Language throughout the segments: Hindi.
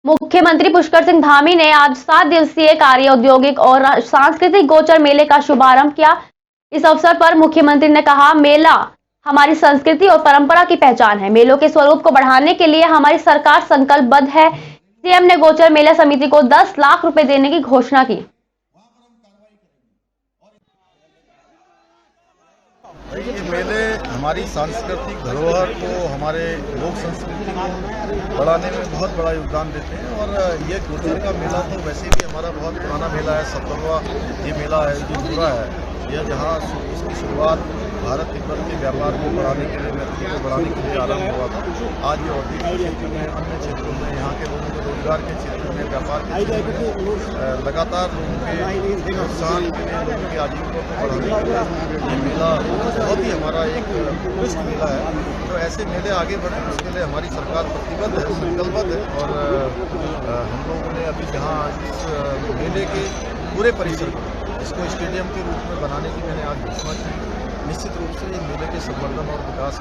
मुख्यमंत्री पुष्कर सिंह धामी ने आज 7 दिवसीय कार्य औद्योगिक और सांस्कृतिक गोचर मेले का शुभारंभ किया। इस अवसर पर मुख्यमंत्री ने कहा, मेला हमारी संस्कृति और परंपरा की पहचान है। मेलों के स्वरूप को बढ़ाने के लिए हमारी सरकार संकल्पबद्ध है। सीएम ने गोचर मेला समिति को 10 लाख रुपए देने की घोषणा की। ये मेले हमारी सांस्कृतिक धरोहर को, हमारे लोक संस्कृति को बढ़ाने में बहुत बड़ा योगदान देते हैं। और ये गोचर का मेला तो वैसे भी हमारा बहुत पुराना मेला है। 70वां ये मेला है जो पूरा है। यह जहाँ इसकी शुरुआत भारत तिब्बत के व्यापार को बढ़ाने के लिए, व्यक्ति को बढ़ाने के लिए आरम्भ हुआ था। आज ये औद्योगिक क्षेत्र में, अन्य क्षेत्रों में, यहाँ के लोगों के रोजगार के क्षेत्र में, व्यापार के क्षेत्र में लगातार लोगों के प्रोत्साहन के लिए, लोगों की आजीविका को बढ़ाने के लिए ये मेला बहुत ही हमारा एक उत्कृष्ट मेला है। तो ऐसे मेले आगे बढ़े, उसके लिए हमारी सरकार प्रतिबद्ध है, संकल्पबद्ध है। और हम लोगों ने अभी जहाँ इस मेले के पूरे परिसर को, इसको स्टेडियम के रूप में बनाने की मैंने आज घोषणा की। निश्चित रूप से इस मेले के संवर्धन और विकास।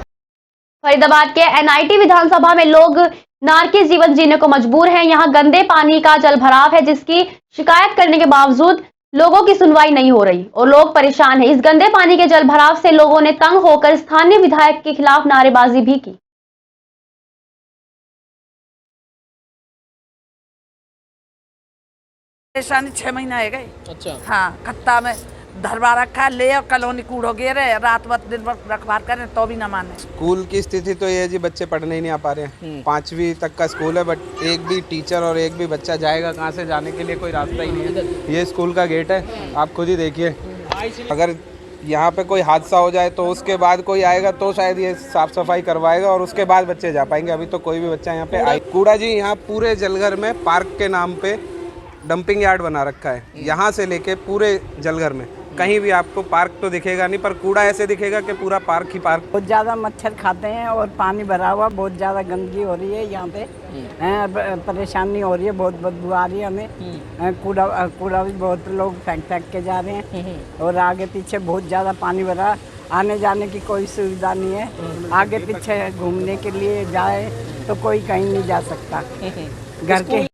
फरीदाबाद के एनआईटी विधानसभा में लोग नारकीय जीवन जीने को मजबूर हैं। यहां गंदे पानी का जलभराव है, जिसकी शिकायत करने के बावजूद लोगों की सुनवाई नहीं हो रही और लोग परेशान हैं। इस गंदे पानी के जलभराव से लोगों ने तंग होकर स्थानीय विधायक के खिलाफ नारेबाजी भी की। परेशानी 6 महीना है गए। अच्छा। हाँ, खत्ता में धरवा रखा है, ले और कलोनी कूड़ो गिरे, रात भर दिन भर रखवार करें तो भी ना माने। स्कूल की स्थिति तो ये है जी, बच्चे पढ़ने ही नहीं आ पा रहे हैं। 5वीं तक का स्कूल है, बट एक भी टीचर और एक भी बच्चा जाएगा कहाँ से, जाने के लिए कोई रास्ता ही नहीं है। ये स्कूल का गेट है, आप खुद ही देखिए। अगर यहाँ पे कोई हादसा हो जाए तो उसके बाद कोई आएगा तो शायद ये साफ सफाई करवाएगा और उसके बाद बच्चे जा पाएंगे। अभी तो कोई भी बच्चा यहाँ पे कूड़ा जी, यहाँ पूरे जलघर में पार्क के नाम पे डंपिंग यार्ड बना रखा है। यहाँ से लेके पूरे जलघर में कहीं भी आपको पार्क तो दिखेगा नहीं, पर कूड़ा ऐसे दिखेगा कि पूरा पार्क ही पार्क। बहुत ज़्यादा मच्छर खाते हैं और पानी भरा हुआ, बहुत ज़्यादा गंदगी हो रही है यहाँ पे। परेशानी हो रही है, बहुत बदबू आ रही है हमें। कूड़ा भी बहुत लोग फेंक के जा रहे हैं और आगे पीछे बहुत ज़्यादा पानी भरा, आने जाने की कोई सुविधा नहीं है। आगे पीछे घूमने के लिए जाए तो कोई कहीं नहीं जा सकता। घर के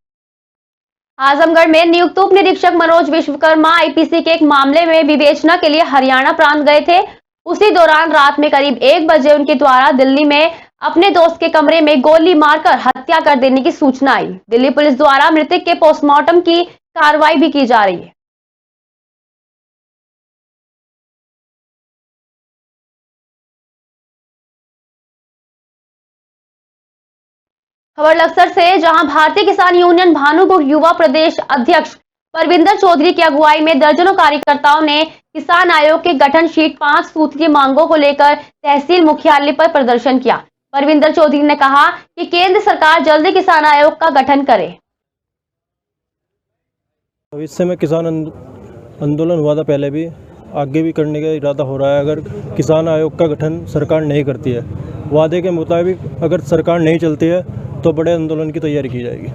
आजमगढ़ में नियुक्त उप निरीक्षक मनोज विश्वकर्मा आईपीसी के एक मामले में विवेचना के लिए हरियाणा प्रांत गए थे। उसी दौरान रात में करीब 1 बजे उनके द्वारा दिल्ली में अपने दोस्त के कमरे में गोली मारकर हत्या कर देने की सूचना आई। दिल्ली पुलिस द्वारा मृतक के पोस्टमार्टम की कार्रवाई भी की जा रही है। खबर लक्सर से, जहां भारतीय किसान यूनियन भानुपुर युवा प्रदेश अध्यक्ष परविंदर चौधरी की अगुवाई में दर्जनों कार्यकर्ताओं ने किसान आयोग के गठन शीट 5 सूत्रीय मांगों को लेकर तहसील मुख्यालय पर प्रदर्शन किया। परविंदर चौधरी ने कहा कि केंद्र सरकार जल्दी किसान आयोग का गठन करे। भविष्य में किसान आंदोलन हुआ था, पहले भी, आगे भी करने का इरादा हो रहा है। अगर किसान आयोग का गठन सरकार नहीं करती है, वादे के मुताबिक अगर सरकार नहीं चलती है तो बड़े आंदोलन की तैयारी की जाएगी।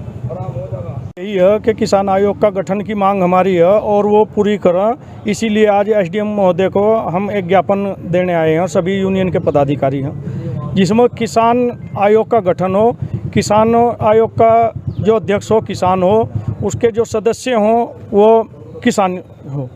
यही है कि किसान आयोग का गठन की मांग हमारी है और वो पूरी करें। इसीलिए आज एसडीएम महोदय को हम एक ज्ञापन देने आए हैं। सभी यूनियन के पदाधिकारी हैं, जिसमें किसान आयोग का गठन हो, किसान आयोग का जो अध्यक्ष हो किसान हो, उसके जो सदस्य हों वो किसान हो।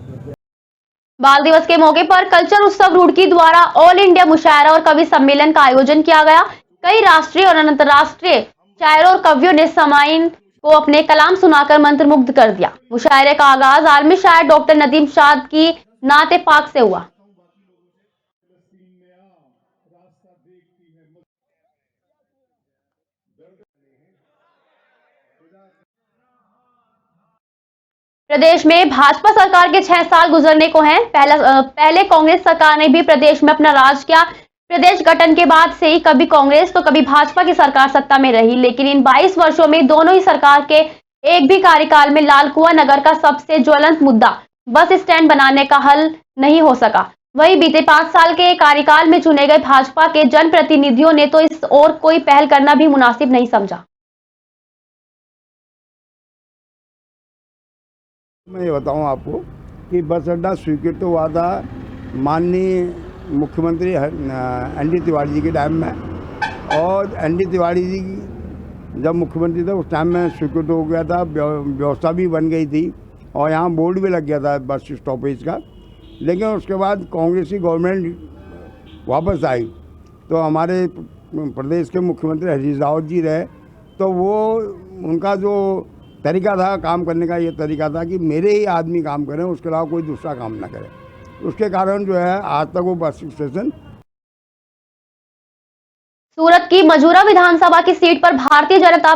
बाल दिवस के मौके पर कल्चर उत्सव रुड़की द्वारा ऑल इंडिया मुशायरा और कवि सम्मेलन का आयोजन किया गया। कई राष्ट्रीय और अंतर्राष्ट्रीय शायरों और कवियों ने समाइन को अपने कलाम सुनाकर मंत्रमुग्ध कर दिया। मुशायरे का आगाज आलमी शायर डॉक्टर नदीम शाद की नाते पाक से हुआ। प्रदेश में भाजपा सरकार के 6 साल गुजरने को हैं। पहले कांग्रेस सरकार ने भी प्रदेश में अपना राज किया। प्रदेश गठन के बाद से ही कभी कांग्रेस तो कभी भाजपा की सरकार सत्ता में रही, लेकिन इन 22 वर्षों में दोनों ही सरकार के एक भी कार्यकाल में लालकुआं नगर का सबसे ज्वलंत मुद्दा बस स्टैंड बनाने का हल नहीं हो सका। वही बीते 5 साल के कार्यकाल में चुने गए भाजपा के जनप्रतिनिधियों ने तो इस ओर कोई पहल करना भी मुनासिब नहीं समझा। मैं ये बताऊं आपको कि बस अड्डा स्वीकृत हुआ था माननीय मुख्यमंत्री एनडी तिवारी जी के टाइम में, और एनडी तिवारी जी जब मुख्यमंत्री थे उस टाइम में स्वीकृत हो गया था, व्यवस्था भी बन गई थी और यहाँ बोर्ड भी लग गया था बस स्टॉपेज का। लेकिन उसके बाद कांग्रेस की गवर्नमेंट वापस आई तो हमारे प्रदेश के मुख्यमंत्री हरीश रावत जी रहे, तो वो उनका जो तरीका था काम करने का, ये तरीका था कि मेरे ही आदमी काम करें, उसके अलावा कोई दूसरा काम ना करे। उसके कारण जो है आज तक वो बस स्टेशन। सूरत की मजूरा विधानसभा की सीट पर भारतीय जनता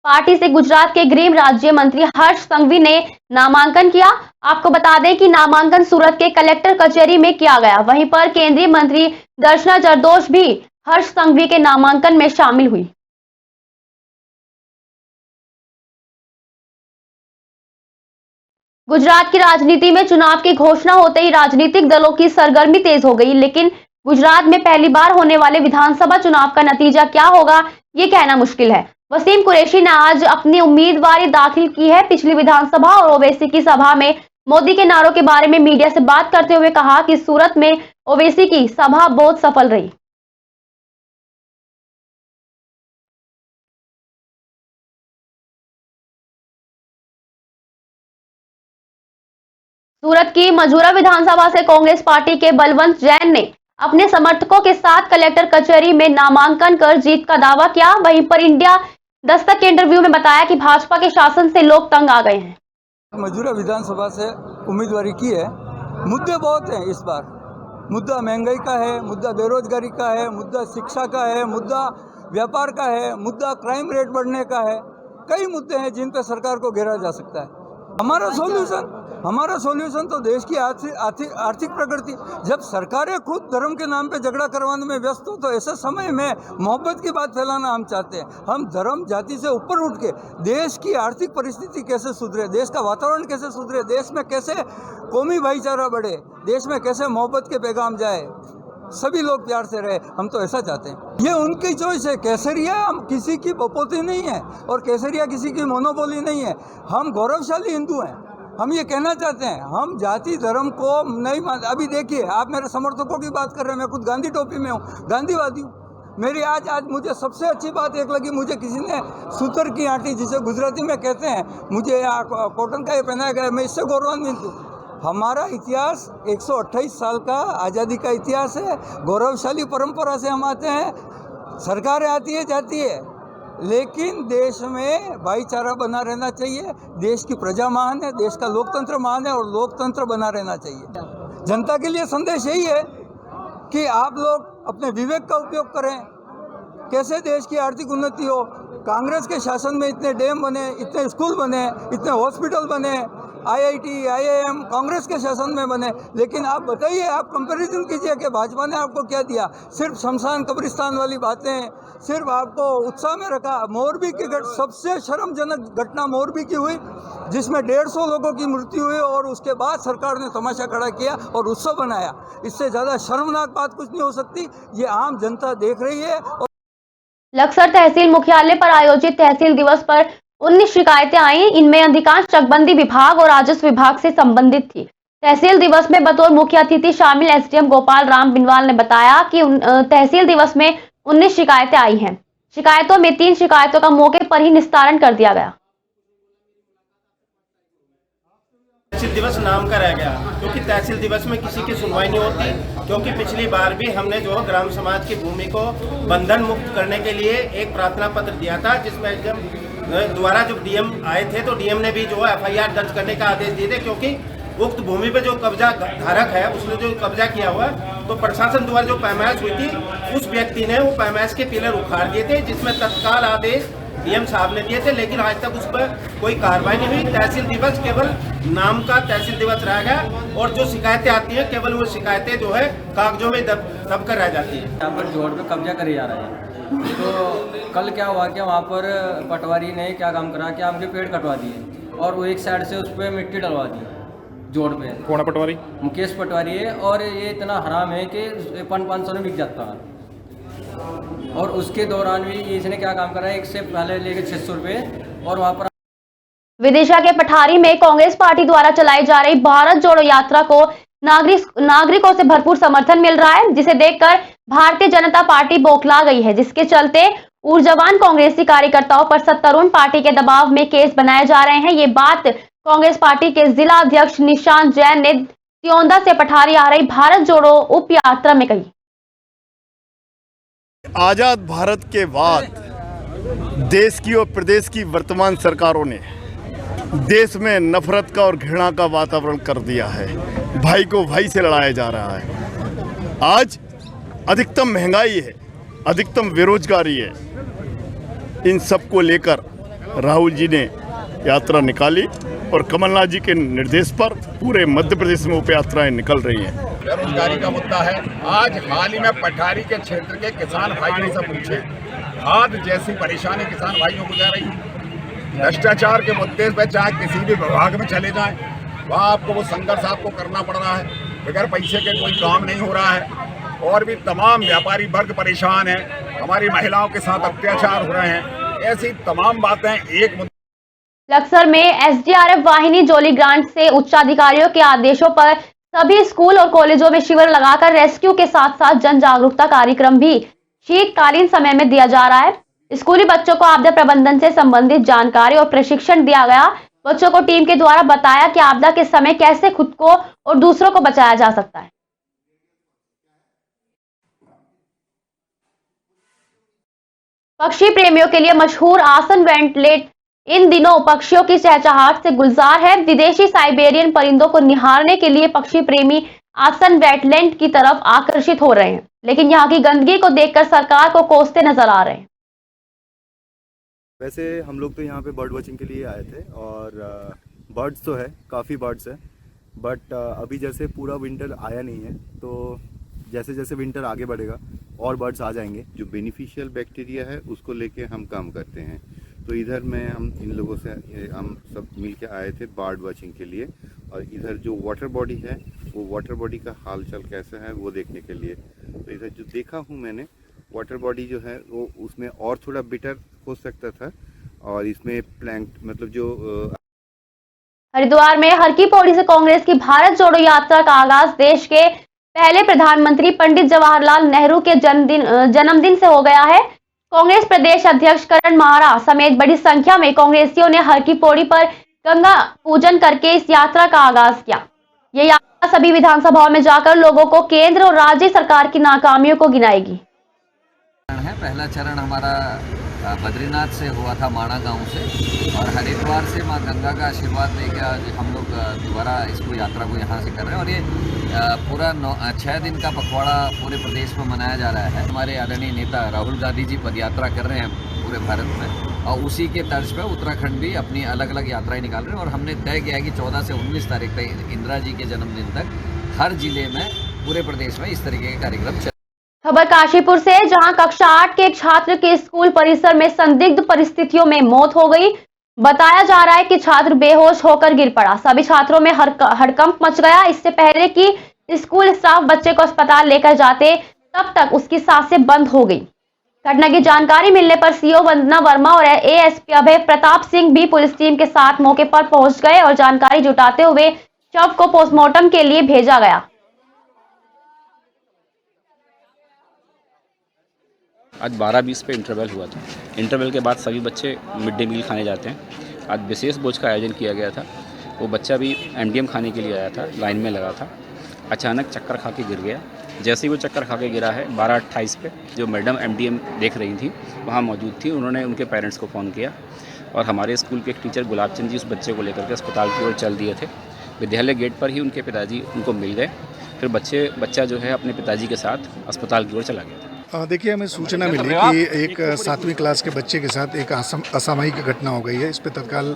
पार्टी से गुजरात के गृह राज्य मंत्री हर्ष संघवी ने नामांकन किया। आपको बता दें कि नामांकन सूरत के कलेक्टर कचहरी में किया गया। वहीं पर केंद्रीय मंत्री दर्शना जरदोश भी हर्ष संघवी के नामांकन में शामिल हुई। गुजरात की राजनीति में चुनाव की घोषणा होते ही राजनीतिक दलों की सरगर्मी तेज हो गई, लेकिन गुजरात में पहली बार होने वाले विधानसभा चुनाव का नतीजा क्या होगा ये कहना मुश्किल है। वसीम कुरैशी ने आज अपनी उम्मीदवारी दाखिल की है। पिछली विधानसभा और ओवैसी की सभा में मोदी के नारों के बारे में मीडिया से बात करते हुए कहा कि सूरत में ओवैसी की सभा बहुत सफल रही। सूरत की मजूरा विधानसभा से कांग्रेस पार्टी के बलवंत जैन ने अपने समर्थकों के साथ कलेक्टर कचहरी में नामांकन कर जीत का दावा किया। वहीं पर इंडिया दस्तक के इंटरव्यू में बताया कि भाजपा के शासन से लोग तंग आ गए हैं। मजूरा विधानसभा से उम्मीदवारी की है। मुद्दे बहुत हैं इस बार। मुद्दा महंगाई का है, मुद्दा बेरोजगारी का है, मुद्दा शिक्षा का है, मुद्दा व्यापार का है, मुद्दा क्राइम रेट बढ़ने का है। कई मुद्दे हैं जिन पर सरकार को घेरा जा सकता है। हमारा सॉल्यूशन तो देश की आर्थिक प्रगति। जब सरकारें खुद धर्म के नाम पे झगड़ा करवाने में व्यस्त हो तो ऐसे समय में मोहब्बत की बात फैलाना हम चाहते हैं। हम धर्म जाति से ऊपर उठ के देश की आर्थिक परिस्थिति कैसे सुधरे, देश का वातावरण कैसे सुधरे, देश में कैसे कौमी भाईचारा बढ़े, देश में कैसे मोहब्बत के पैगाम जाए, सभी लोग प्यार से रहे, हम तो ऐसा चाहते हैं। ये उनकी चॉइस है। केसरिया हम किसी की बपोती नहीं है और केसरिया किसी की मोनोपोली नहीं है। हम गौरवशाली हिंदू हैं। हम ये कहना चाहते हैं, हम जाति धर्म को नहीं मानते। अभी देखिए, आप मेरे समर्थकों की बात कर रहे हैं, मैं खुद गांधी टोपी में हूँ, गांधीवादी हूँ। मेरी आज मुझे सबसे अच्छी बात एक लगी, मुझे किसी ने सूतर की आंटी, जिसे गुजराती में कहते हैं, मुझे कॉटन का ये पहनाया गया, मैं इससे गौरवान्वित हूँ। हमारा इतिहास 128 साल का आज़ादी का इतिहास है। गौरवशाली परंपरा से हम आते हैं। सरकारें आती है जाती है, लेकिन देश में भाईचारा बना रहना चाहिए। देश की प्रजा महान है, देश का लोकतंत्र महान है और लोकतंत्र बना रहना चाहिए। जनता के लिए संदेश यही है कि आप लोग अपने विवेक का उपयोग करें। कैसे देश की आर्थिक उन्नति हो। कांग्रेस के शासन में इतने डैम बने, इतने स्कूल बने, इतने हॉस्पिटल बने, IIT, IIM कांग्रेस के शासन में बने। लेकिन आप बताइए, आप कंपैरिजन कीजिए कि भाजपा ने आपको क्या दिया। सिर्फ शमशान कब्रिस्तान वाली बातें, सिर्फ आपको उत्साह में रखा। मोरबी की सबसे शर्मजनक घटना मोरबी की हुई, जिसमें 150 लोगों की मृत्यु हुई और उसके बाद सरकार ने तमाशा खड़ा किया और उत्सव बनाया। इससे ज़्यादा शर्मनाक बात कुछ नहीं हो सकती। ये आम जनता देख रही है। लक्सर तहसील मुख्यालय पर आयोजित तहसील दिवस पर 19 शिकायतें आई। इनमें अधिकांश चकबंदी विभाग और राजस्व विभाग से संबंधित थी। तहसील दिवस में बतौर मुख्य अतिथि शामिल SDM गोपाल राम बिनवाल ने बताया कि तहसील दिवस में 19 शिकायतें आई हैं। शिकायतों में 3 शिकायतों का मौके पर ही निस्तारण कर दिया गया। तहसील दिवस नाम का रह गया, क्योंकि तहसील दिवस में किसी की सुनवाई नहीं होती। क्योंकि पिछली बार भी हमने जो ग्राम समाज की भूमि को बंधन मुक्त करने के लिए एक प्रार्थना पत्र दिया था, जिसमें जब द्वारा जब DM आए थे तो DM ने भी जो है FIR दर्ज करने का आदेश दिए थे, क्योंकि उक्त भूमि पे जो कब्जा धारक है उसने जो कब्जा किया हुआ है, तो प्रशासन द्वारा जो पैमाइश हुई थी उस व्यक्ति ने वो पैमाइश के पिलर उखाड़ दिए थे, जिसमें तत्काल आदेश DM साहब ने दिए थे, लेकिन आज तक उस पर कोई कार्रवाई नहीं हुई। तहसील दिवस केवल नाम का तहसील दिवस रह गया और जो शिकायतें आती हैं केवल वो शिकायतें जो है कागजों में दब कर रह जाती है। यहाँ पर जोड़ पे कब्जा करे जा रहा है। तो कल क्या हुआ कि वहाँ पर पटवारी ने क्या काम करा कि आपके पेड़ कटवा दिए और वो एक साइड से उस पर मिट्टी डलवा दी जोड़ पे। कौन है पटवारी? मुकेश पटवारी है। और ये इतना हराम है कि 500 में बिक जाता है। और उसके दौरान भी इसने क्या काम करा, एक से पहले लेके 600 रुपये। और वहाँ पर विदिशा के पठारी में कांग्रेस पार्टी द्वारा चलाई जा रही भारत जोड़ो यात्रा को नागरिकों से भरपूर समर्थन मिल रहा है, जिसे देखकर भारतीय जनता पार्टी बौखला गई है, जिसके चलते ऊर्जावान कांग्रेसी कार्यकर्ताओं पर सत्तारूढ़ पार्टी के दबाव में केस बनाए जा रहे हैं। ये बात कांग्रेस पार्टी के जिला अध्यक्ष निशांत जैन ने त्योंदा से पठारी आ रही भारत जोड़ो उप यात्रा में कही। आजाद भारत के बाद देश की और प्रदेश की वर्तमान सरकारों ने देश में नफरत का और घृणा का वातावरण कर दिया है। भाई को भाई से लड़ाया जा रहा है। आज अधिकतम महंगाई है, अधिकतम बेरोजगारी है। इन सब को लेकर राहुल जी ने यात्रा निकाली और कमलनाथ जी के निर्देश पर पूरे मध्य प्रदेश में उप यात्राएं निकल रही हैं। बेरोजगारी का मुद्दा है। आज हाल ही में पठारी के क्षेत्र के किसान भाइयों से पूछे, खाद जैसी परेशानी किसान भाइयों को जा रही है। भ्रष्टाचार के मुद्दे पर चाहे किसी भी विभाग में चले जाएं, वहाँ आपको वो संघर्ष आपको करना पड़ रहा है। बगैर पैसे के कोई काम नहीं हो रहा है। और भी तमाम व्यापारी वर्ग परेशान है। हमारी महिलाओं के साथ अत्याचार हो रहे हैं। ऐसी तमाम बातें एक लक्सर में एसडीआरएफ वाहिनी जोली ग्रांट से उच्चाधिकारियों के आदेशों पर सभी स्कूल और कॉलेजों में शिविर लगाकर रेस्क्यू के साथ साथ जन जागरूकता कार्यक्रम भी शीतकालीन समय में दिया जा रहा है। स्कूली बच्चों को आपदा प्रबंधन से संबंधित जानकारी और प्रशिक्षण दिया गया। बच्चों को टीम के द्वारा बताया कि आपदा के समय कैसे खुद को और दूसरों को बचाया जा सकता है। पक्षी प्रेमियों के लिए मशहूर आसन वेंटलेट इन दिनों पक्षियों की चहचहाहट से गुलजार है। विदेशी साइबेरियन परिंदों को निहारने के लिए पक्षी प्रेमी आसन वेटलैंड की तरफ आकर्षित हो रहे हैं, लेकिन यहाँ की गंदगी को देखकर सरकार को कोसते नजर आ रहे हैं। वैसे हम लोग तो यहाँ पे बर्ड वॉचिंग के लिए आए थे और बर्ड्स तो है, काफ़ी बर्ड्स है, बट अभी जैसे पूरा विंटर आया नहीं है, तो जैसे जैसे विंटर आगे बढ़ेगा और बर्ड्स आ जाएंगे। जो बेनिफिशियल बैक्टीरिया है उसको लेके हम काम करते हैं। तो इधर में हम इन लोगों से हम सब मिल के आए थे बर्ड वॉचिंग के लिए, और इधर जो वाटर बॉडी है वो वाटर बॉडी का हालचाल कैसा है वो देखने के लिए। तो इधर जो देखा हूँ मैंने, वाटर बॉडी जो है वो उसमें और थोड़ा बेटर हो सकता था, और इसमें प्लैंक मतलब जो हरिद्वार में हर की पौड़ी से कांग्रेस की भारत जोड़ो यात्रा का आगाज देश के पहले प्रधानमंत्री पंडित जवाहरलाल नेहरू के जन्मदिन से हो गया है। कांग्रेस प्रदेश अध्यक्ष करण माहरा समेत बड़ी संख्या में कांग्रेसियों ने हर की पौड़ी पर गंगा पूजन करके इस यात्रा का आगाज किया। ये यात्रा सभी विधानसभाओं में जाकर लोगों को केंद्र और राज्य सरकार की नाकामियों को गिनाएगी। पहला चरण हमारा बद्रीनाथ से हुआ था, माणा गांव से, और हरिद्वार से मां गंगा का आशीर्वाद लेके आज हम लोग दोबारा इसको यात्रा को यहाँ से कर रहे हैं। और ये पूरा 6 दिन का पखवाड़ा पूरे प्रदेश में मनाया जा रहा है। हमारे आदरणीय नेता राहुल गांधी जी पदयात्रा कर रहे हैं पूरे भारत में, और उसी के तर्ज पर उत्तराखंड भी अपनी अलग अलग यात्राएं निकाल रहे हैं। और हमने तय किया है कि 14 से 19 तारीख तक इंदिरा जी के जन्मदिन तक हर जिले में पूरे प्रदेश में इस तरीके के कार्यक्रम चल। खबर काशीपुर से, जहां कक्षा 8 के एक छात्र के स्कूल परिसर में संदिग्ध परिस्थितियों में मौत हो गई। बताया जा रहा है कि छात्र बेहोश होकर गिर पड़ा। सभी छात्रों में हड़कंप मच गया। इससे पहले कि स्कूल स्टाफ बच्चे को अस्पताल लेकर जाते, तब तक उसकी सांसें बंद हो गई। घटना की जानकारी मिलने पर सीओ वंदना वर्मा और एएसपी अभय प्रताप सिंह भी पुलिस टीम के साथ मौके पर पहुंच गए और जानकारी जुटाते हुए शव को पोस्टमार्टम के लिए भेजा गया। आज 12:20 पे इंटरवल हुआ था। इंटरवल के बाद सभी बच्चे मिड डे मील खाने जाते हैं। आज विशेष भोज का आयोजन किया गया था। वो बच्चा भी एमडीएम खाने के लिए आया था, लाइन में लगा था, अचानक चक्कर खा के गिर गया। जैसे ही वो चक्कर खा के गिरा है 12:28 पे जो मैडम एमडीएम देख रही थी वहाँ मौजूद थी। उन्होंने उनके पेरेंट्स को फ़ोन किया और हमारे स्कूल के एक टीचर गुलाब चंद जी उस बच्चे को लेकर के अस्पताल की ओर चल दिए थे। विद्यालय गेट पर ही उनके पिताजी उनको मिल गए। फिर बच्चा जो है अपने पिताजी के साथ अस्पताल की ओर चला गया था। देखिए, हमें सूचना मिली कि एक 7वीं क्लास के बच्चे के साथ एक असामयिक घटना हो गई है। इस पर तत्काल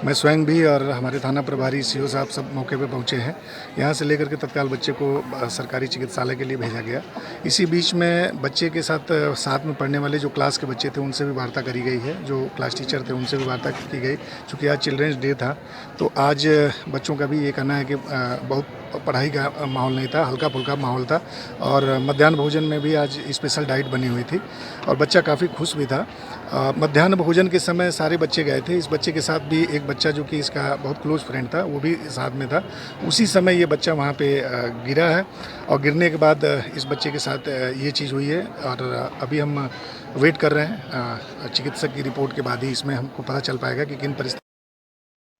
मैं स्वयं भी और हमारे थाना प्रभारी सीओ साहब सब मौके पे पहुंचे हैं। यहाँ से लेकर के तत्काल बच्चे को सरकारी चिकित्सालय के लिए भेजा गया। इसी बीच में बच्चे के साथ में पढ़ने वाले जो क्लास के बच्चे थे उनसे भी वार्ता करी गई है। जो क्लास टीचर थे उनसे भी वार्ता की गई। चूँकि आज चिल्ड्रेंस डे था तो आज बच्चों का भी ये कहना है कि बहुत पढ़ाई का माहौल नहीं था, हल्का फुल्का माहौल था। और मध्याह्न भोजन में भी आज स्पेशल डाइट बनी हुई थी और बच्चा काफ़ी खुश भी था। मध्याह्न भोजन के समय सारे बच्चे गए थे। इस बच्चे के साथ भी एक बच्चा जो कि इसका बहुत क्लोज फ्रेंड था वो भी साथ में था। उसी समय ये बच्चा वहाँ पे गिरा है और गिरने के बाद इस बच्चे के साथ ये चीज़ हुई है। और अभी हम वेट कर रहे हैं चिकित्सक की रिपोर्ट के बाद ही इसमें हमको पता चल पाएगा कि किन परिस्थिति।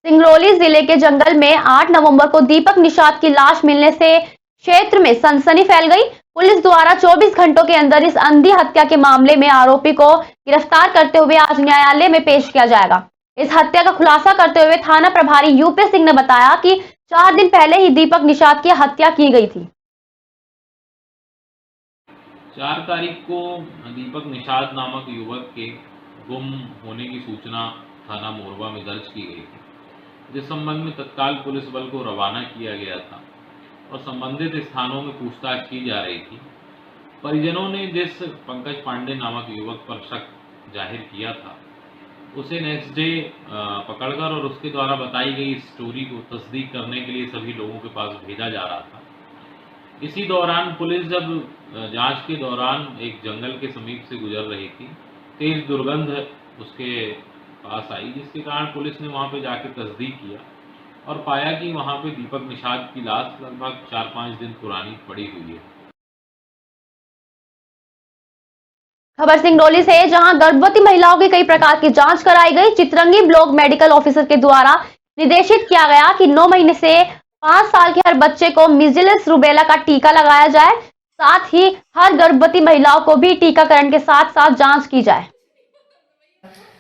सिंगरौली जिले के जंगल में 8 नवंबर को दीपक निषाद की लाश मिलने से क्षेत्र में सनसनी फैल गई। पुलिस द्वारा 24 घंटों के अंदर इस अंधी हत्या के मामले में आरोपी को गिरफ्तार करते हुए आज न्यायालय में पेश किया जाएगा। इस हत्या का खुलासा करते हुए थाना प्रभारी यूपी सिंह ने बताया कि 4 दिन पहले ही दीपक निषाद की हत्या की गई थी। 4 तारीख को दीपक निषाद नामक युवक के गुम होने की सूचना थाना मोरबा में दर्ज की गई थी, जिस संबंध में तत्काल पुलिस बल को रवाना किया गया था और संबंधित स्थानों में पूछताछ की जा रही थी। परिजनों ने जिस पंकज पांडे नामक युवक पर शक जाहिर किया था, उसे नेक्स्ट डे पकड़कर और उसके द्वारा बताई गई स्टोरी को तस्दीक करने के लिए सभी लोगों के पास भेजा जा रहा था। इसी दौरान पुलिस जब जांच के दौरान एक जंगल के समीप से गुजर रही थी, तेज दुर्गंध उसके पास आई, जिसके कारण पुलिस ने वहां पे जाकर तस्दीक किया और पाया कि वहां पे दीपक निषाद की लाश लगभग 4-5 दिन पुरानी पड़ी हुई है। खबर सिंगरौली से, जहां गर्भवती महिलाओं की कई प्रकार की जांच कराई गई। चितरंगी ब्लॉक मेडिकल ऑफिसर के द्वारा निर्देशित किया गया कि 9 महीने से 5 साल के हर बच्चे को मीजल्स रूबेला का टीका लगाया जाए। साथ ही हर गर्भवती महिलाओं को भी टीकाकरण के साथ साथ जांच की जाए।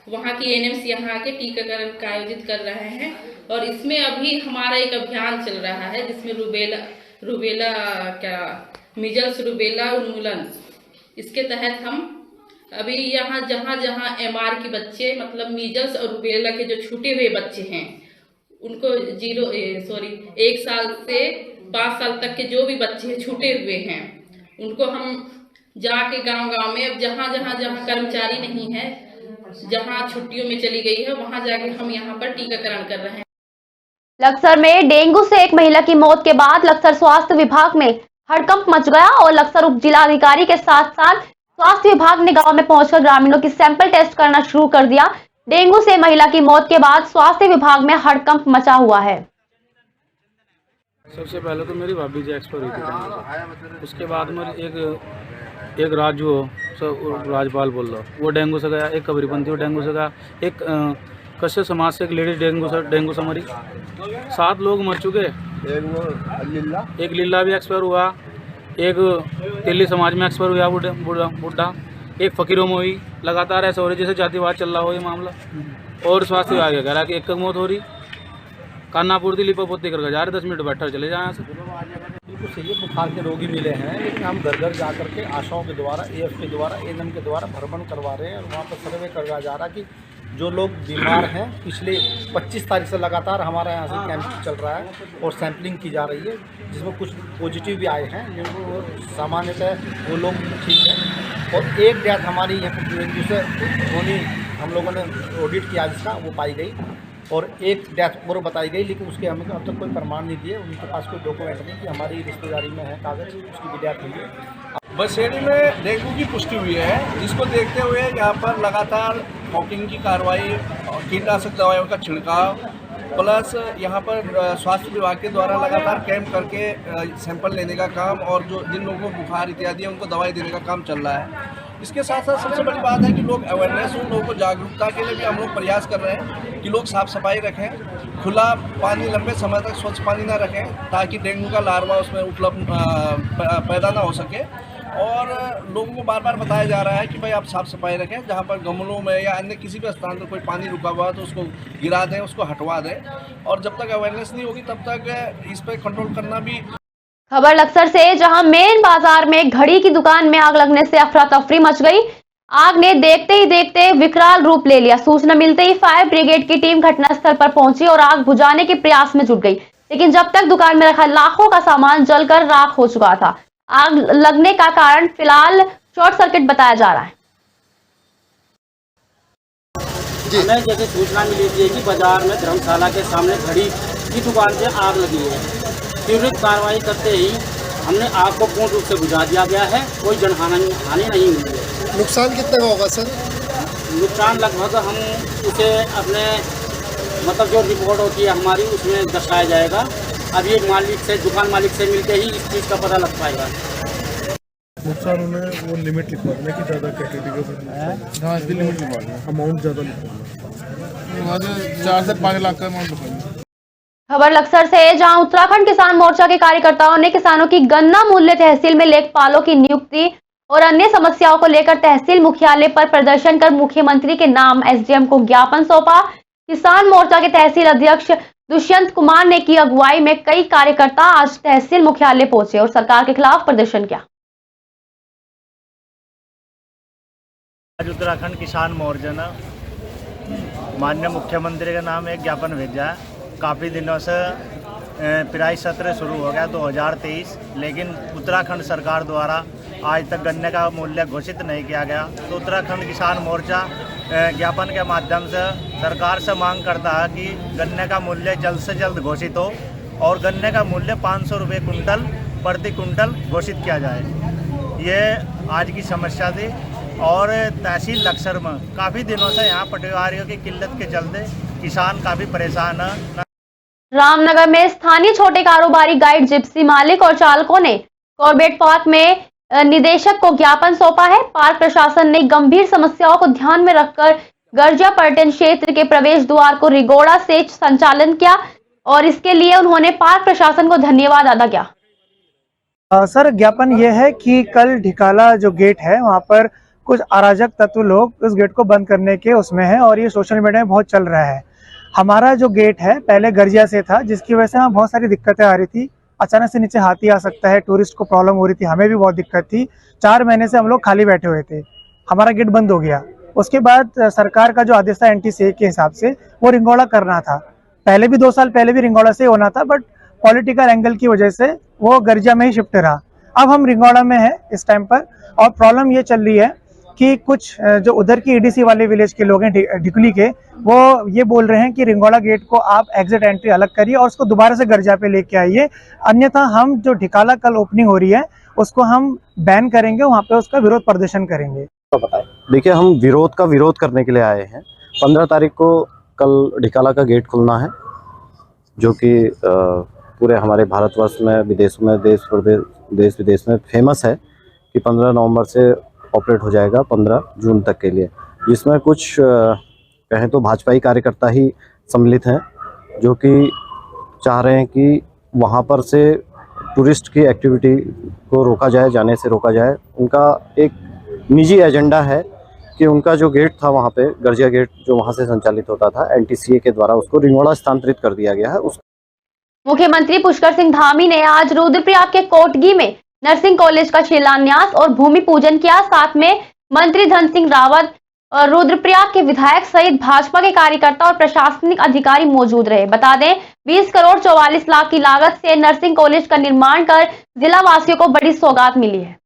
वहाँ की एएनएम्स यहाँ आके टीकाकरण का आयोजित कर रहे हैं और इसमें अभी हमारा एक अभियान चल रहा है जिसमें रूबेला क्या मीजल्स रूबेला उन्मूलन, इसके तहत हम अभी यहाँ जहाँ जहाँ एमआर के बच्चे मतलब मीजल्स और रूबेला के जो छूटे हुए बच्चे हैं उनको 1 साल से 5 साल तक के जो भी बच्चे छूटे हुए हैं उनको हम जाके गांव-गांव में अब जहाँ कर्मचारी नहीं है, जहाँ छुट्टियों में चली गई है, वहाँ जाके हम यहाँ पर टीकाकरण कर रहे हैं। लक्सर में डेंगू से एक महिला की मौत के बाद लक्सर स्वास्थ्य विभाग में हड़कंप मच गया और लक्सर उप जिलाधिकारी के साथ साथ स्वास्थ्य विभाग ने गांव में पहुंचकर ग्रामीणों की सैंपल टेस्ट करना शुरू कर दिया। डेंगू से महिला की मौत के बाद स्वास्थ्य विभाग में हड़कंप मचा हुआ है। सबसे पहले तो मेरी भाभी जी एक्सपायर हुई थी, उसके बाद में एक राजू राजपाल बोल रहा, वो डेंगू से गया। एक कबरीपंथी वो डेंगू से गया। एक कश्यप समाज से एक लेडीज डेंगू से मरी। 7 लोग मर चुके। एक लीला भी एक्सपायर हुआ। एक तेली समाज में एक्सपायर हुआ बुढ़ा। एक फकीरों में हुई। लगातार ऐसा हो रही जैसे जातिवाद चल रहा हो ये मामला। और स्वास्थ्य विभाग कह रहा है कि एक मौत हो रही। कानापुर लिपापोती करके जा रहे, 10 मिनट बैठकर चले जाए यहाँ से। बिल्कुल सही है, बुखार के रोगी मिले हैं, लेकिन हम घर घर जा करके आशाओं के द्वारा, एएफ के द्वारा, एएनएम के द्वारा भ्रमण करवा रहे हैं और वहाँ पर सर्वे करवाया जा रहा है कि जो लोग बीमार हैं, पिछले 25 तारीख से लगातार हमारा यहाँ से कैंप चल रहा है और सैंपलिंग की जा रही है, जिसमें कुछ पॉजिटिव भी आए हैं, जिनको सामान्यतः वो लोग ठीक हैं। और एक डेथ हमारी यहाँ पर डेंगू से होनी हम लोगों ने ऑडिट किया जिसका, वो पाई गई और एक डेथ और बताई गई, लेकिन उसके हमें अब तक कोई प्रमाण नहीं दिए, उनके पास कोई डॉक्यूमेंट नहीं कि हमारी रिश्तेदारी में है कागज़, उसकी भी डेथ हुई है। बसेड़ी में डेंगू की पुष्टि हुई है, जिसको देखते हुए यहाँ पर लगातार मॉकिंग की कार्रवाई, कीटनाशक दवाइयों का छिड़काव, प्लस यहाँ पर स्वास्थ्य विभाग के द्वारा लगातार कैंप करके सैंपल लेने का काम और जो जिन लोगों को बुखार इत्यादि है उनको दवाई देने का काम चल रहा है। इसके साथ साथ सबसे बड़ी बात है कि लोग अवेयरनेस हो, लोगों को जागरूकता के लिए भी हम लोग प्रयास कर रहे हैं कि लोग साफ़ सफाई रखें, खुला पानी लंबे समय तक स्वच्छ पानी ना रखें ताकि डेंगू का लार्वा उसमें उपलब्ध पैदा ना हो सके। और लोगों को बार बार बताया जा रहा है कि भाई आप साफ़ सफाई रखें, जहाँ पर गमलों में या अन्य किसी भी स्थान पर कोई पानी रुका हुआ है तो उसको गिरा दें, उसको हटवा दें। और जब तक अवेयरनेस नहीं होगी तब तक इस पर कंट्रोल करना भी। खबर लक्सर से, जहां मेन बाजार में घड़ी की दुकान में आग लगने से अफरा तफरी मच गई। आग ने देखते ही देखते विकराल रूप ले लिया। सूचना मिलते ही फायर ब्रिगेड की टीम घटनास्थल पर पहुंची और आग बुझाने के प्रयास में जुट गई, लेकिन जब तक दुकान में रखा लाखों का सामान जलकर राख हो चुका था। आग लगने का कारण फिलहाल शॉर्ट सर्किट बताया जा रहा है। हमें जैसे सूचना मिली थी कि बाजार में धर्मशाला के सामने घड़ी की दुकान से आग लगी है। त्वरित कार्रवाई करते ही हमने आग को पूर्ण रूप से बुझा दिया गया है। कोई जनहानि नहीं हुई है। नुकसान कितना का होगा सर? नुकसान लगभग हम उसे अपने मतलब जो रिपोर्ट होती है हमारी उसमें दर्शाया जाएगा। अब ये मालिक से, दुकान मालिक से मिलके ही इस चीज़ का पता लग पाएगा। नुकसान उन्हें वो लिमिट लिखवा देना कि ज़्यादा कैटेगरी का लिमिट लिखवा देना, अमाउंट ज़्यादा लिखवा देना, 4 से 5 लाख का अमाउंट लिखवा। खबर लक्सर से, जहां उत्तराखंड किसान मोर्चा के कार्यकर्ताओं ने किसानों की गन्ना मूल्य तहसील में लेखपालों की नियुक्ति और अन्य समस्याओं को लेकर तहसील मुख्यालय पर प्रदर्शन कर मुख्यमंत्री के नाम एसडीएम को ज्ञापन सौंपा। किसान मोर्चा के तहसील अध्यक्ष दुष्यंत कुमार ने की अगुवाई में कई कार्यकर्ता आज तहसील मुख्यालय पहुंचे और सरकार के खिलाफ प्रदर्शन किया। आज उत्तराखंड किसान मोर्चा ने माननीय मुख्यमंत्री के नाम एक ज्ञापन भेजा है। काफ़ी दिनों से पिराई सत्र शुरू हो गया 2023, लेकिन उत्तराखंड सरकार द्वारा आज तक गन्ने का मूल्य घोषित नहीं किया गया। तो उत्तराखंड किसान मोर्चा ज्ञापन के माध्यम से सरकार से मांग करता है कि गन्ने का मूल्य जल्द से जल्द घोषित हो और गन्ने का मूल्य 500 रुपये कुंटल प्रति कुंटल घोषित किया जाए। ये आज की समस्या थी। और तहसील लक्सर में काफ़ी दिनों से यहाँ पटवारियों की किल्लत के चलते किसान काफ़ी परेशान है। रामनगर में स्थानीय छोटे कारोबारी गाइड, जिप्सी मालिक और चालकों ने कॉर्बेट पार्क में निदेशक को ज्ञापन सौंपा है। पार्क प्रशासन ने गंभीर समस्याओं को ध्यान में रखकर गर्जा पर्यटन क्षेत्र के प्रवेश द्वार को रिगोड़ा से संचालन किया और इसके लिए उन्होंने पार्क प्रशासन को धन्यवाद अदा किया। सर, ज्ञापन यह है कि कल ढिकाला जो गेट है वहाँ पर कुछ अराजक तत्व लोग उस गेट को बंद करने के उसमें हैं और ये सोशल मीडिया में बहुत चल रहा है। हमारा जो गेट है पहले गर्जिया से था, जिसकी वजह से हमें बहुत सारी दिक्कतें आ रही थी। अचानक से नीचे हाथी आ सकता है, टूरिस्ट को प्रॉब्लम हो रही थी, हमें भी बहुत दिक्कत थी। 4 महीने से हम लोग खाली बैठे हुए थे, हमारा गेट बंद हो गया। उसके बाद सरकार का जो आदेश था NTSA के हिसाब से वो रिंगोड़ा करना था। पहले भी 2 साल पहले भी रिंगोड़ा से होना था, बट पॉलिटिकल एंगल की वजह से वो गर्जिया में ही शिफ्ट रहा। अब हम रिंगोड़ा में है इस टाइम पर और प्रॉब्लम ये चल रही है कि कुछ जो उधर की EDC वाले विलेज के लोग हैं ढिकुली के, वो ये बोल रहे हैं कि रिंगोड़ा गेट को आप एग्जिट एंट्री अलग करिए और उसको दोबारा से गर्जा पे लेके आइए, अन्यथा हम जो ढिकाला कल ओपनिंग हो रही है उसको हम बैन करेंगे, वहाँ पे उसका विरोध प्रदर्शन करेंगे। तो बताएं। देखिए, हम विरोध करने के लिए आए हैं। 15 तारीख को कल ढिकाला का गेट खुलना है, जो कि पूरे हमारे भारतवर्ष में, विदेशों में, देश विदेश में फेमस है कि 15 नवंबर से ऑपरेट हो जाएगा 15 जून तक के लिए, जिसमें कुछ कहें तो भाजपाई कार्यकर्ता ही सम्मिलित हैं, जो कि चाह रहे हैं कि वहाँ पर से टूरिस्ट की एक्टिविटी को रोका जाए, जाने से रोका जाए। उनका एक निजी एजेंडा है कि उनका जो गेट था वहाँ पे, गर्जिया गेट जो वहाँ से संचालित होता था, NTSA के द्वारा उसको रिंगोड़ा स्थानांतरित कर दिया गया है। मुख्यमंत्री पुष्कर सिंह धामी ने आज रुद्रप्रयाग के कोटगी में नर्सिंग कॉलेज का शिलान्यास और भूमि पूजन किया। साथ में मंत्री धन सिंह रावत और रुद्रप्रयाग के विधायक सहित भाजपा के कार्यकर्ता और प्रशासनिक अधिकारी मौजूद रहे। बता दें, 20 करोड़ 44 लाख की लागत से नर्सिंग कॉलेज का निर्माण कर जिला वासियों को बड़ी सौगात मिली है।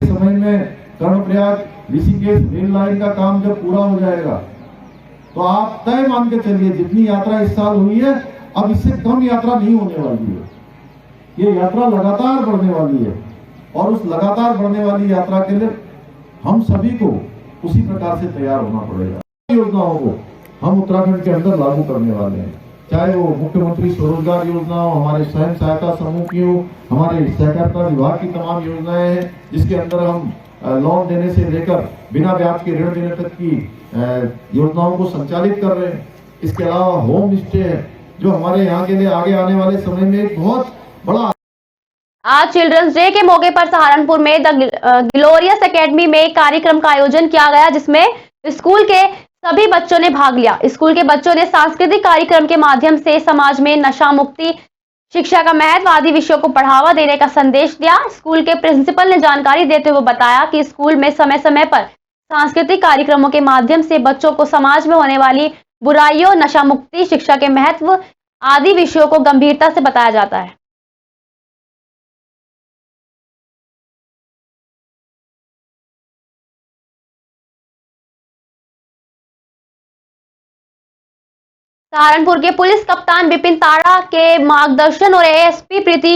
समय में कर्णप्रयाग ऋषिकेश रेल लाइन का काम जब पूरा हो जाएगा तो आप तय मान के चलिए, जितनी यात्रा इस साल हुई है अब इससे कम यात्रा नहीं होने वाली है। ये यात्रा लगातार बढ़ने वाली है और उस लगातार बढ़ने वाली यात्रा के लिए हम सभी को उसी प्रकार से तैयार होना पड़ेगा। योजनाओं को हम उत्तराखंड के अंदर लागू करने वाले हैं, चाहे वो मुख्यमंत्री स्वरोजगार योजना हो, हमारे स्वयं सहायता समूह की हो, हमारे सहकारिता विभाग की तमाम योजनाएं हैं, जिसके अंदर हम लोन देने से लेकर बिना ब्याज के ऋण देने तक की योजनाओं को संचालित कर रहे हैं। इसके अलावा होम स्टे है, जो हमारे यहाँ के लिए आगे आने वाले समय में एक बहुत बड़ा। आज चिल्ड्रंस डे के मौके पर सहारनपुर में द ग्लोरियस एकेडमी में एक कार्यक्रम का आयोजन किया गया, जिसमें स्कूल के सभी बच्चों ने भाग लिया। स्कूल के बच्चों ने सांस्कृतिक कार्यक्रम के माध्यम से समाज में नशा मुक्ति, शिक्षा का महत्व आदि विषयों को बढ़ावा देने का संदेश दिया। स्कूल के प्रिंसिपल ने जानकारी देते हुए बताया कि स्कूल में समय समय पर सांस्कृतिक कार्यक्रमों के माध्यम से बच्चों को समाज में होने वाली बुराइयों, नशा मुक्ति, शिक्षा के महत्व आदि विषयों को गंभीरता से बताया जाता है। सहारनपुर के पुलिस कप्तान विपिन ताड़ा के मार्गदर्शन और ASP प्रीति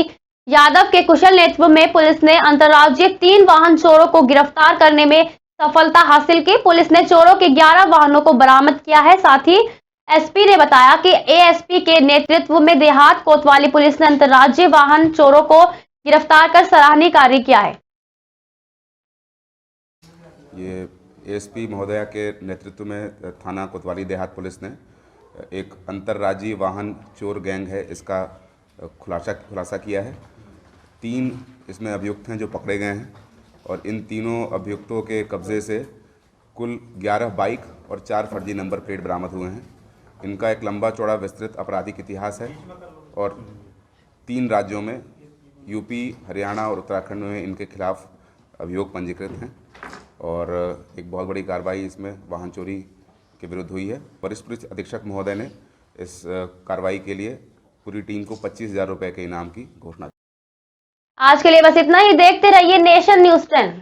यादव के कुशल नेतृत्व में पुलिस ने अंतर्राज्यीय 3 वाहन चोरों को गिरफ्तार करने में सफलता हासिल की। पुलिस ने चोरों के 11 वाहनों को बरामद किया है। साथ ही SP ने बताया कि ASP के नेतृत्व में देहात कोतवाली पुलिस ने अंतर्राज्यीय वाहन चोरों को गिरफ्तार कर सराहनीय कार्य किया है। ये एएसपी महोदया के नेतृत्व में थाना कोतवाली देहात पुलिस ने एक अंतर्राज्यीय वाहन चोर गैंग है, इसका खुलासा किया है। 3 इसमें अभियुक्त हैं जो पकड़े गए हैं और इन तीनों अभियुक्तों के कब्जे से कुल 11 बाइक और 4 फर्जी नंबर प्लेट बरामद हुए हैं। इनका एक लंबा चौड़ा विस्तृत आपराधिक इतिहास है और 3 राज्यों में यूपी, हरियाणा और उत्तराखंड में इनके खिलाफ अभियोग पंजीकृत हैं और एक बहुत बड़ी कार्रवाई इसमें वाहन चोरी के विरुद्ध हुई है। वरिष्ठ पुलिस अधीक्षक महोदय ने इस कार्रवाई के लिए पूरी टीम को 25,000 रुपये के इनाम की घोषणा की। आज के लिए बस इतना ही। देखते रहिए नेशन न्यूज़ 10।